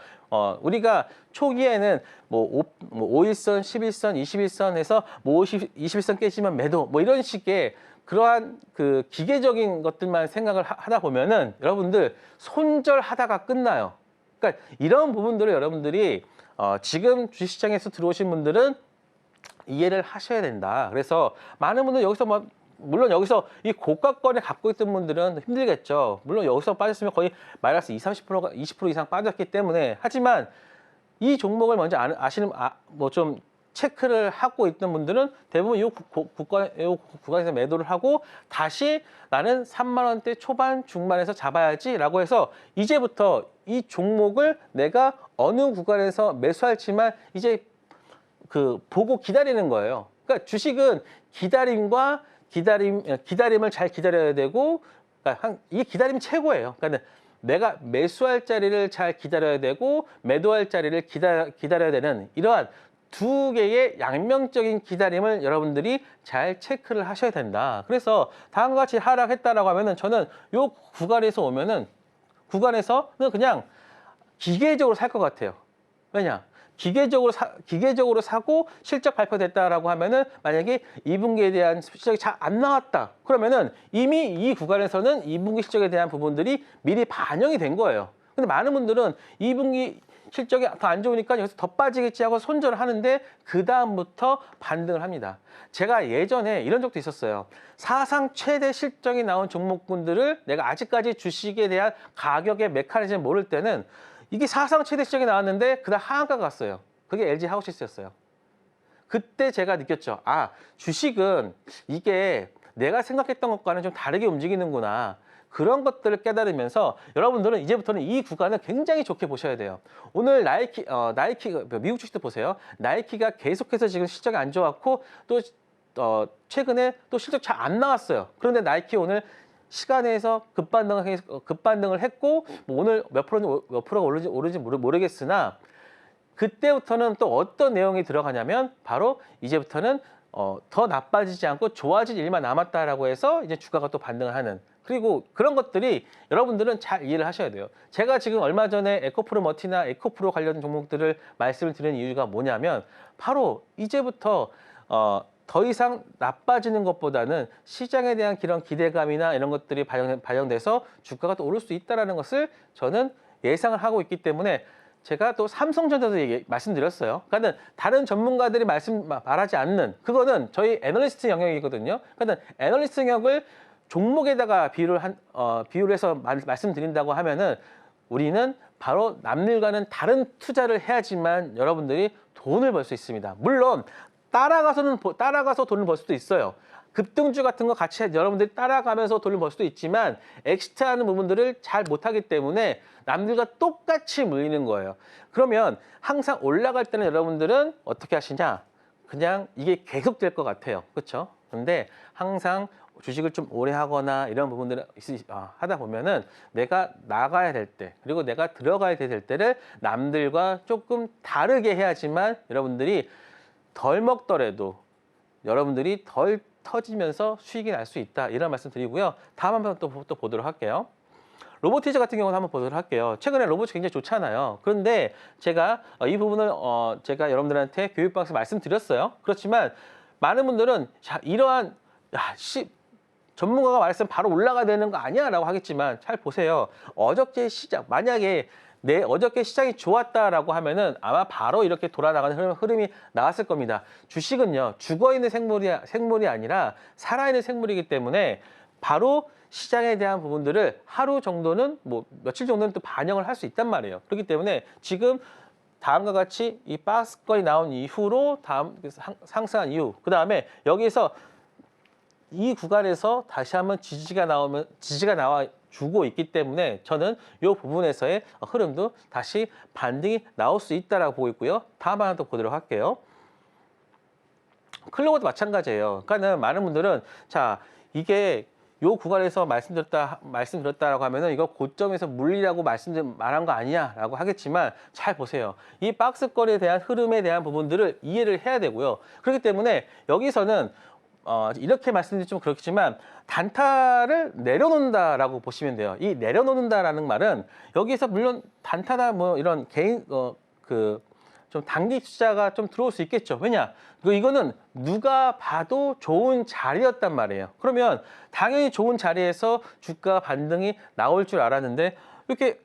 우리가 초기에는 뭐 5일선, 11선, 21선에서 뭐 21선 깨지면 매도 뭐 이런 식의 그러한 그 기계적인 것들만 생각을 하다 보면은 여러분들 손절하다가 끝나요. 그러니까 이런 부분들을 여러분들이 지금 주식시장에서 들어오신 분들은 이해를 하셔야 된다. 그래서 많은 분들 여기서 물론 여기서 이 고가권에 갖고 있던 분들은 힘들겠죠. 물론 여기서 빠졌으면 거의 마이너스 30%가 20% 이상 빠졌기 때문에 하지만 이 종목을 먼저 아시는 뭐 좀 체크를 하고 있던 분들은 대부분 이 구간에서 매도를 하고 다시 나는 3만 원대 초반 중반에서 잡아야지라고 해서 이제부터 이 종목을 내가 어느 구간에서 매수할지만 이제 보고 기다리는 거예요. 그러니까 주식은 기다림을 잘 기다려야 되고, 그러니까 이게 기다림이 최고예요. 그러니까 내가 매수할 자리를 잘 기다려야 되고, 매도할 자리를 기다려야 되는 이러한 두 개의 양면적인 기다림을 여러분들이 잘 체크를 하셔야 된다. 그래서 다음과 같이 하락했다라고 하면은 저는 요 구간에서는 그냥 기계적으로 살 것 같아요. 왜냐? 기계적으로 사고 실적 발표됐다라고 하면은 만약에 2분기에 대한 실적이 잘 안 나왔다. 그러면은 이미 이 구간에서는 2분기 실적에 대한 부분들이 미리 반영이 된 거예요. 근데 많은 분들은 2분기 실적이 더 안 좋으니까 여기서 더 빠지겠지 하고 손절을 하는데 그 다음부터 반등을 합니다. 제가 예전에 이런 적도 있었어요. 사상 최대 실적이 나온 종목군들을 내가 아직까지 주식에 대한 가격의 메커니즘을 모를 때는 이게 사상 최대 실적이 나왔는데 그다음 하한가가 갔어요. 그게 LG 하우시스였어요. 그때 제가 느꼈죠. 아, 주식은 이게 내가 생각했던 것과는 좀 다르게 움직이는구나. 그런 것들을 깨달으면서 여러분들은 이제부터는 이 구간을 굉장히 좋게 보셔야 돼요. 오늘 나이키 미국 주식도 보세요. 나이키가 계속해서 지금 실적이 안 좋았고 또 최근에 또 실적 잘 안 나왔어요. 그런데 나이키 오늘 시간에서 급반등을 했고 뭐 오늘 몇 프로가 오르지 모르겠으나 그때부터는 또 어떤 내용이 들어가냐면 바로 이제부터는 더 나빠지지 않고 좋아질 일만 남았다라고 해서 이제 주가가 또 반등을 하는, 그리고 그런 것들이 여러분들은 잘 이해를 하셔야 돼요. 제가 지금 얼마 전에 에코프로 머티나 에코프로 관련 종목들을 말씀을 드리는 이유가 뭐냐면 바로 이제부터 더 이상 나빠지는 것보다는 시장에 대한 그런 기대감이나 이런 것들이 반영돼서 주가가 또 오를 수 있다는 것을 저는 예상을 하고 있기 때문에 제가 또 삼성전자도 말씀드렸어요. 그러니까 다른 전문가들이 말하지 않는 그거는 저희 애널리스트 영역이거든요. 그러니까 애널리스트 영역을 종목에다가 비유를 해서 말씀드린다고 하면은 우리는 바로 남들과는 다른 투자를 해야지만 여러분들이 돈을 벌 수 있습니다. 물론 따라가서 돈을 벌 수도 있어요. 급등주 같은 거 같이 여러분들이 따라가면서 돈을 벌 수도 있지만 엑스트라하는 부분들을 잘 못하기 때문에 남들과 똑같이 물리는 거예요. 그러면 항상 올라갈 때는 여러분들은 어떻게 하시냐? 그냥 이게 계속 될 것 같아요. 그렇죠? 근데 항상 주식을 좀 오래 하거나 이런 부분들을 하다 보면은 내가 나가야 될 때, 그리고 내가 들어가야 될 때를 남들과 조금 다르게 해야지만 여러분들이 덜 먹더라도 여러분들이 덜 터지면서 수익이 날 수 있다. 이런 말씀 드리고요. 다음 한번 또 보도록 할게요. 로보티즈 같은 경우는 한번 보도록 할게요. 최근에 로봇이 굉장히 좋잖아요. 그런데 제가 이 부분을 제가 여러분들한테 교육 방송에서 말씀드렸어요. 그렇지만 많은 분들은 자, 이러한 전문가가 말했으면 바로 올라가야 되는 거 아니야 라고 하겠지만 잘 보세요. 어저께 시장, 만약에 어저께 시장이 좋았다라고 하면은 아마 바로 이렇게 돌아나가는 흐름이 나왔을 겁니다. 주식은요, 죽어있는 생물이 아니라 살아있는 생물이기 때문에 바로 시장에 대한 부분들을 하루 정도는 뭐 며칠 정도는 또 반영을 할 수 있단 말이에요. 그렇기 때문에 지금 다음과 같이 이 박스권이 나온 이후로 상승한 이후, 그 다음에 여기서 이 구간에서 다시 한번 지지가 나와 주고 있기 때문에 저는 이 부분에서의 흐름도 다시 반등이 나올 수 있다라고 보고 있고요. 다음 하나 더 보도록 할게요. 클로버도 마찬가지예요. 그러니까는 많은 분들은 자 이게 요 구간에서 말씀드렸다라고 하면은 이거 고점에서 물리라고 말한 거 아니냐라고 하겠지만 잘 보세요. 이 박스권에 대한 흐름에 대한 부분들을 이해를 해야 되고요. 그렇기 때문에 여기서는 이렇게 말씀드리면 좀 그렇겠지만 단타를 내려놓는다라고 보시면 돼요. 이 내려놓는다라는 말은 여기서 물론 단타나 뭐 이런 개인 좀 단기 투자가 좀 들어올 수 있겠죠. 왜냐? 이거는 누가 봐도 좋은 자리였단 말이에요. 그러면 당연히 좋은 자리에서 주가 반등이 나올 줄 알았는데 이렇게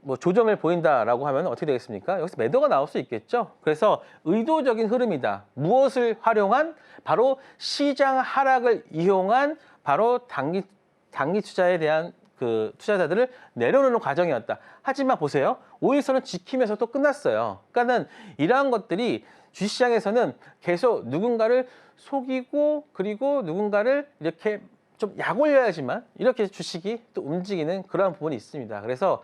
뭐 조정을 보인다라고 하면 어떻게 되겠습니까? 여기서 매도가 나올 수 있겠죠. 그래서 의도적인 흐름이다. 무엇을 활용한? 바로 시장 하락을 이용한 바로 단기 투자에 대한 그 투자자들을 내려놓는 과정이었다. 하지만 보세요. 5일선은 지키면서 또 끝났어요. 그러니까는 이러한 것들이 주식시장에서는 계속 누군가를 속이고 그리고 누군가를 이렇게 좀 약 올려야지만 이렇게 주식이 또 움직이는 그러한 부분이 있습니다. 그래서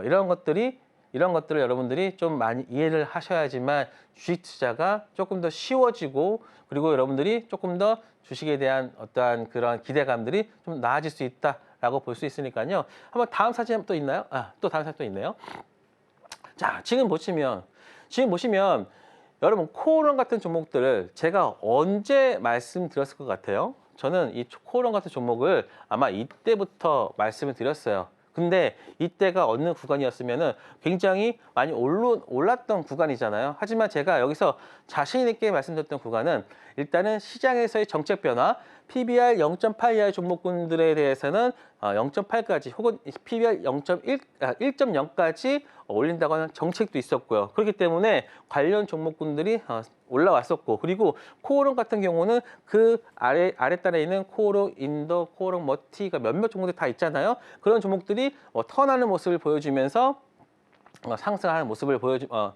이런 것들을 여러분들이 좀 많이 이해를 하셔야지만 주식 투자가 조금 더 쉬워지고 그리고 여러분들이 조금 더 주식에 대한 어떠한 그런 기대감들이 좀 나아질 수 있다라고 볼 수 있으니까요. 한번 다음 사진 또 있나요? 또 다음 사진 또 있네요. 자, 지금 보시면 여러분 코오롱 같은 종목들을 제가 언제 말씀드렸을 것 같아요? 저는 이 코오롱 같은 종목을 아마 이때부터 말씀을 드렸어요. 근데 이때가 어느 구간이었으면은 굉장히 많이 올랐던 구간이잖아요. 하지만 제가 여기서 자신 있게 말씀드렸던 구간은 일단은 시장에서의 정책 변화, PBR 0.8 이하의 종목군들에 대해서는 0.8까지 혹은 PBR 1.0까지 올린다고 하는 정책도 있었고요. 그렇기 때문에 관련 종목군들이 올라왔었고, 그리고 코오롱 같은 경우는 그 아랫단에 있는 코오롱, 인더, 코오롱, 머티가 몇몇 종목들이 다 있잖아요. 그런 종목들이 턴하는 모습을 보여주면서 상승하는 모습을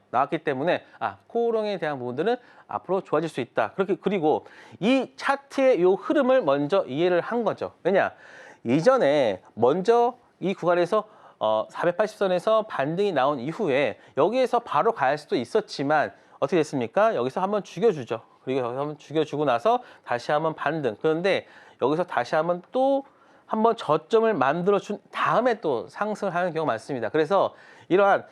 나왔기 때문에 코오롱에 대한 부분들은 앞으로 좋아질 수 있다. 그리고 이 차트의 이 흐름을 먼저 이해를 한 거죠. 왜냐? 이전에 먼저 이 구간에서 480선에서 반등이 나온 이후에 여기에서 바로 갈 수도 있었지만 어떻게 됐습니까? 여기서 한번 죽여주죠. 그리고 여기서 한번 죽여주고 나서 다시 한번 반등. 그런데 여기서 다시 한번 저점을 만들어준 다음에 또 상승을 하는 경우가 많습니다. 그래서 이러한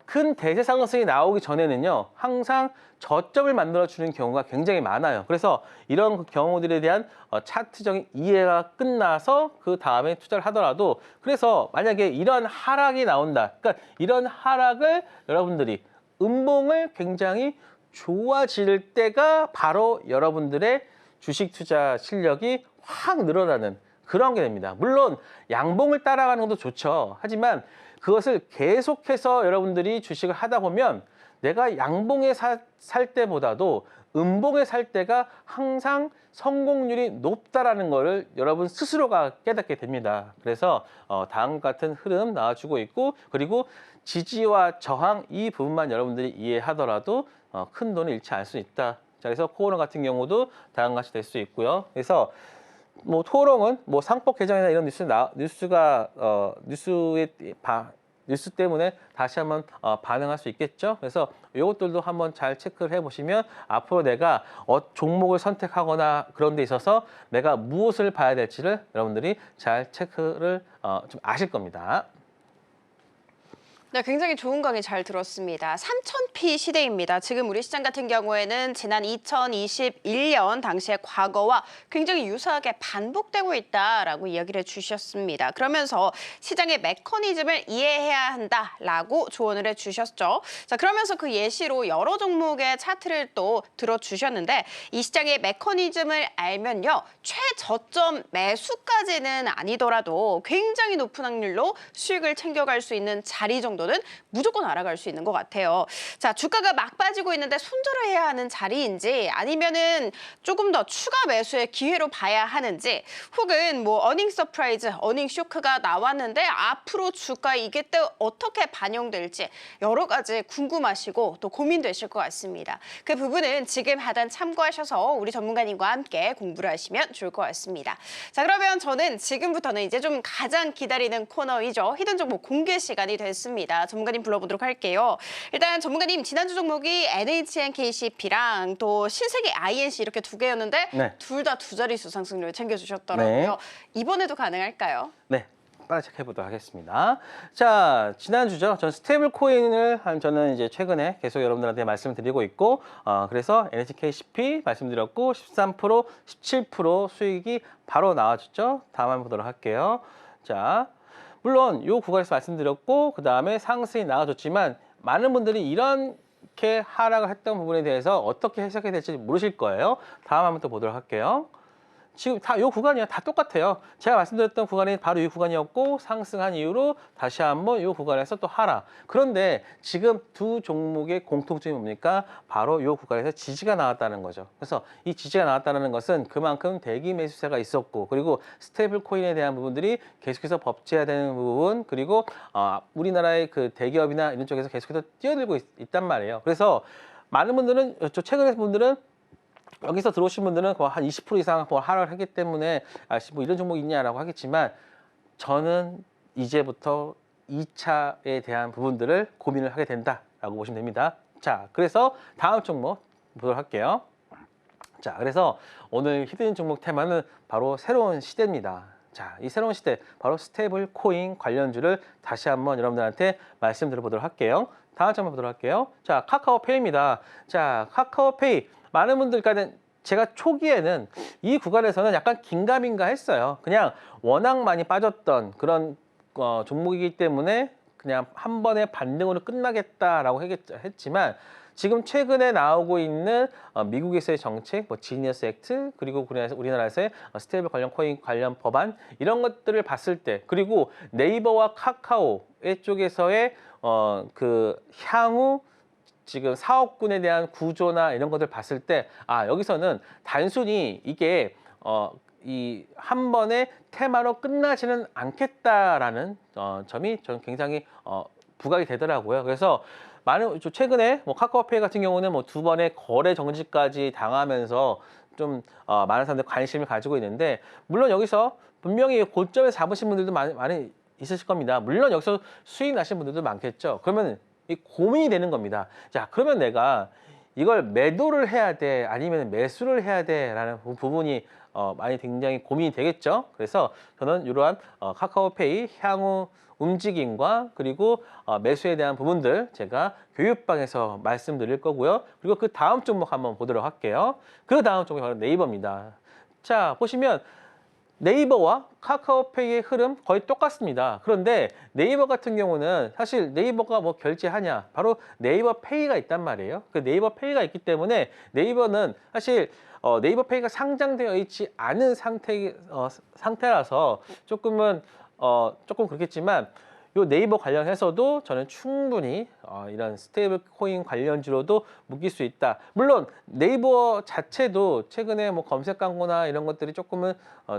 큰 대세 상승이 나오기 전에는요, 항상 저점을 만들어주는 경우가 굉장히 많아요. 그래서 이런 경우들에 대한 차트적인 이해가 끝나서 그 다음에 투자를 하더라도, 그래서 만약에 이런 하락이 나온다. 그러니까 이런 하락을 여러분들이 음봉을 굉장히 좋아질 때가 바로 여러분들의 주식 투자 실력이 확 늘어나는 그런 게 됩니다. 물론 양봉을 따라가는 것도 좋죠. 하지만 그것을 계속해서 여러분들이 주식을 하다 보면 내가 양봉에 살 때보다도 음봉에 살 때가 항상 성공률이 높다라는 거를 여러분 스스로가 깨닫게 됩니다. 그래서 다음과 같은 흐름 나와주고 있고, 그리고 지지와 저항 이 부분만 여러분들이 이해하더라도 큰 돈을 잃지 않을 수 있다. 자, 그래서 코오롱 같은 경우도 다음과 같이 될 수 있고요. 그래서 뭐 토롱은 뭐 상법 개정이나 이런 뉴스 때문에 다시 한번 반응할 수 있겠죠. 그래서 이것들도 한번 잘 체크를 해보시면 앞으로 내가 종목을 선택하거나 그런 데 있어서 내가 무엇을 봐야 될지를 여러분들이 잘 체크를 좀 아실 겁니다. 네, 굉장히 좋은 강의 잘 들었습니다. 3000P 시대입니다. 지금 우리 시장 같은 경우에는 지난 2021년 당시의 과거와 굉장히 유사하게 반복되고 있다라고 이야기를 해주셨습니다. 그러면서 시장의 메커니즘을 이해해야 한다라고 조언을 해주셨죠. 자, 그러면서 그 예시로 여러 종목의 차트를 또 들어주셨는데, 이 시장의 메커니즘을 알면요, 최저점 매수까지는 아니더라도 굉장히 높은 확률로 수익을 챙겨갈 수 있는 자리 정도 정도는 무조건 알아갈 수 있는 것 같아요. 자, 주가가 막 빠지고 있는데 손절을 해야 하는 자리인지 아니면은 조금 더 추가 매수의 기회로 봐야 하는지 혹은 뭐 어닝 서프라이즈, 어닝 쇼크가 나왔는데 앞으로 주가 이게 또 어떻게 반영될지 여러 가지 궁금하시고 또 고민되실 것 같습니다. 그 부분은 지금 하단 참고하셔서 우리 전문가님과 함께 공부를 하시면 좋을 것 같습니다. 자, 그러면 저는 지금부터는 이제 좀 가장 기다리는 코너이죠. 히든 종목 공개 시간이 됐습니다. 전문가님 불러보도록 할게요. 일단 전문가님 지난주 종목이 NHNKCP랑 또 신세계 INC 이렇게 두 개였는데 네. 둘 다 두 자릿수 상승률 챙겨주셨더라고요. 네. 이번에도 가능할까요? 네. 빨리 체크해보도록 하겠습니다. 자, 지난주죠. 전 스테이블 코인을 저는 이제 최근에 계속 여러분들한테 말씀을 드리고 있고, 그래서 NHKCP 말씀드렸고, 13%, 17% 수익이 바로 나와줬죠. 다음 한번 보도록 할게요. 자, 물론 이 구간에서 말씀드렸고, 그 다음에 상승이 나와줬지만, 많은 분들이 이렇게 하락을 했던 부분에 대해서 어떻게 해석해야 될지 모르실 거예요. 다음 한번 또 보도록 할게요. 지금 다 이 구간이야. 다 똑같아요. 제가 말씀드렸던 구간이 바로 이 구간이었고 상승한 이후로 다시 한번 이 구간에서 또 하락. 그런데 지금 두 종목의 공통점이 뭡니까? 바로 이 구간에서 지지가 나왔다는 거죠. 그래서 이 지지가 나왔다는 것은 그만큼 대기 매수세가 있었고 그리고 스테이블 코인에 대한 부분들이 계속해서 법제화되는 부분 그리고 우리나라의 그 대기업이나 이런 쪽에서 계속해서 뛰어들고 있단 말이에요. 그래서 많은 분들은 최근에 분들은 여기서 들어오신 분들은 한 20% 이상 하락을 했기 때문에 뭐 이런 종목이 있냐라고 하겠지만 저는 이제부터 2차에 대한 부분들을 고민을 하게 된다라고 보시면 됩니다. 자, 그래서 다음 종목 보도록 할게요. 자, 그래서 오늘 히든 종목 테마는 바로 새로운 시대입니다. 자, 이 새로운 시대 바로 스테이블 코인 관련주를 다시 한번 여러분들한테 말씀드려보도록 할게요. 다음 장면 보도록 할게요. 자, 카카오페이입니다. 자, 카카오페이 많은 분들까지는 제가 초기에는 이 구간에서는 약간 긴가민가 했어요. 그냥 워낙 많이 빠졌던 그런 종목이기 때문에 그냥 한 번의 반등으로 끝나겠다라고 했지만 지금 최근에 나오고 있는 미국에서의 정책, 뭐 지니어스 액트, 그리고 우리나라에서의 스테이블 관련 코인 관련 법안 이런 것들을 봤을 때 그리고 네이버와 카카오의 쪽에서의 그 향후 지금 사업군에 대한 구조나 이런 것들 봤을 때 여기서는 단순히 이게 이 한 번에 테마로 끝나지는 않겠다라는 점이 저는 굉장히 부각이 되더라고요. 그래서 최근에 뭐 카카오페이 같은 경우는 뭐 2번의 거래 정지까지 당하면서 좀 많은 사람들이 관심을 가지고 있는데 물론 여기서 분명히 고점에서 잡으신 분들도 많이 있으실 겁니다. 물론 여기서 수익 나신 분들도 많겠죠. 그러면 이 고민이 되는 겁니다. 자, 그러면 내가 이걸 매도를 해야 돼? 아니면 매수를 해야 돼? 라는 부분이 많이 굉장히 고민이 되겠죠. 그래서 저는 이러한 카카오페이 향후 움직임과 그리고 매수에 대한 부분들 제가 교육방에서 말씀드릴 거고요. 그리고 그 다음 종목 한번 보도록 할게요. 그 다음 종목이 바로 네이버입니다. 자, 보시면 네이버와 카카오페이의 흐름 거의 똑같습니다. 그런데 네이버 같은 경우는 사실 네이버가 뭐 결제하냐? 바로 네이버 페이가 있단 말이에요. 그 네이버 페이가 있기 때문에 네이버는 사실 네이버 페이가 상장되어 있지 않은 상태라서 조금 그렇겠지만 요 네이버 관련해서도 저는 충분히 이런 스테이블 코인 관련주로도 묶일 수 있다. 물론 네이버 자체도 최근에 뭐 검색 광고나 이런 것들이 조금은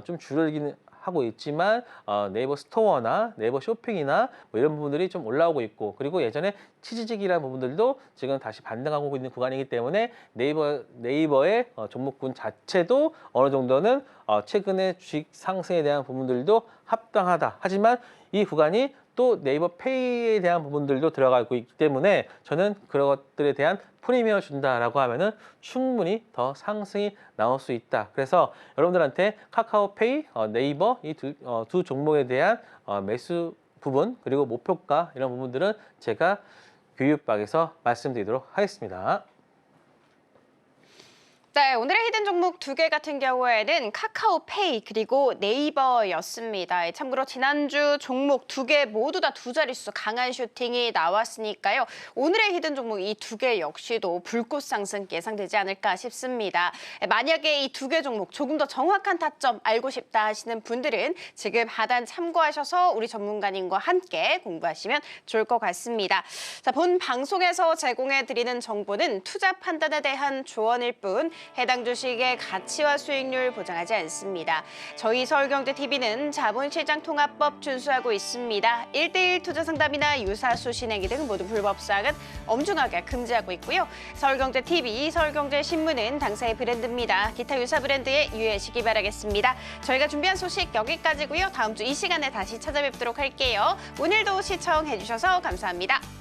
좀 줄어들긴 하고 있지만 네이버 스토어나 네이버 쇼핑이나 뭐 이런 부분들이 좀 올라오고 있고 그리고 예전에 치즈직이라는 부분들도 지금 다시 반등하고 있는 구간이기 때문에 네이버의 종목군 자체도 어느 정도는 최근에 주식 상승에 대한 부분들도 합당하다. 하지만 이 구간이 또 네이버 페이에 대한 부분들도 들어가고 있기 때문에 저는 그런 것들에 대한 프리미엄을 준다라고 하면은 충분히 더 상승이 나올 수 있다. 그래서 여러분들한테 카카오페이, 네이버 이 두 종목에 대한 매수 부분 그리고 목표가 이런 부분들은 제가 교육방에서 말씀드리도록 하겠습니다. 네, 오늘의 히든 종목 2개 같은 경우에는 카카오페이 그리고 네이버였습니다. 참고로 지난주 종목 2개 모두 다 두 자릿수 강한 슈팅이 나왔으니까요. 오늘의 히든 종목 이 2개 역시도 불꽃 상승 예상되지 않을까 싶습니다. 만약에 이 2개 종목 조금 더 정확한 타점 알고 싶다 하시는 분들은 지금 하단 참고하셔서 우리 전문가님과 함께 공부하시면 좋을 것 같습니다. 자, 본 방송에서 제공해드리는 정보는 투자 판단에 대한 조언일 뿐 해당 주식의 가치와 수익률 보장하지 않습니다. 저희 서울경제TV는 자본시장 통합법 준수하고 있습니다. 1:1 투자 상담이나 유사수 신행위 등 모든 불법 사항은 엄중하게 금지하고 있고요. 서울경제TV, 서울경제신문은 당사의 브랜드입니다. 기타 유사 브랜드에 유의하시기 바라겠습니다. 저희가 준비한 소식 여기까지고요. 다음 주 이 시간에 다시 찾아뵙도록 할게요. 오늘도 시청해주셔서 감사합니다.